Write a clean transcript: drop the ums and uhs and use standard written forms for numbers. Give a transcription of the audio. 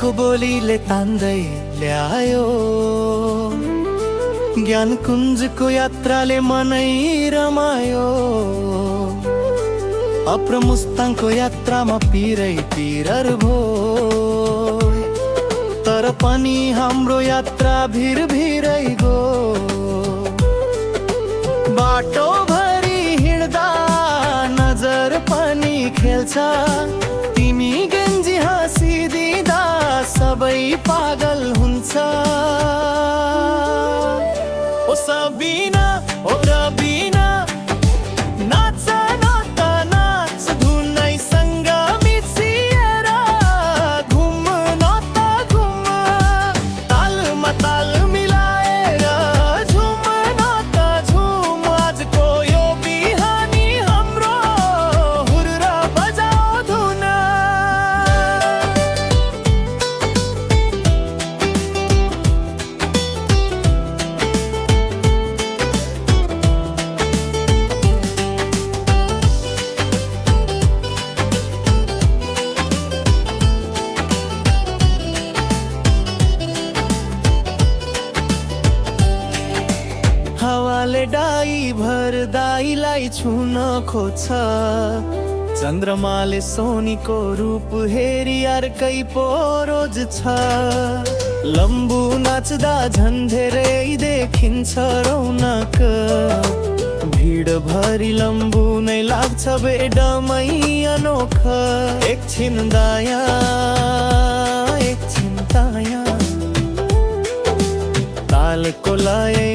मनको बोलीले तान्दै ल्यायो। ज्ञान कुञ्जको यात्राले मनै रमायो। अप्रमुस्ताङको यात्रामा पिरै पिरर भो, तर पनि हाम्रो यात्रा भिर भिरै गो। बाटो भरि हिँड्दा नजर पनि खेल्छ, तिमी गन्जी हाँसिदिँदा सबै पागल हुन्छ। ओ सबिना ओ रबिना नाच नाच नाच, धुनैसँग मिसिएर घुम नाच घुम, तालमा ताल मिलाएर झुम नाच झुम। आजको यो बिहानी हाम्रो हुर्र बजाऊ धुन। हावाले डाई भर दाईलाई छुन खोज्छ, चन्द्रमाले सोनीको रूप हेरी अर्कै पो रोज छ। लम्बु नाच्दा झन् धेरै देखिन्छ रौनक, भिड भरि लम्बु नै लाग्छ बेडमै अनोख। एकछिन दायाँ एकछिन दायाँ, तालको लय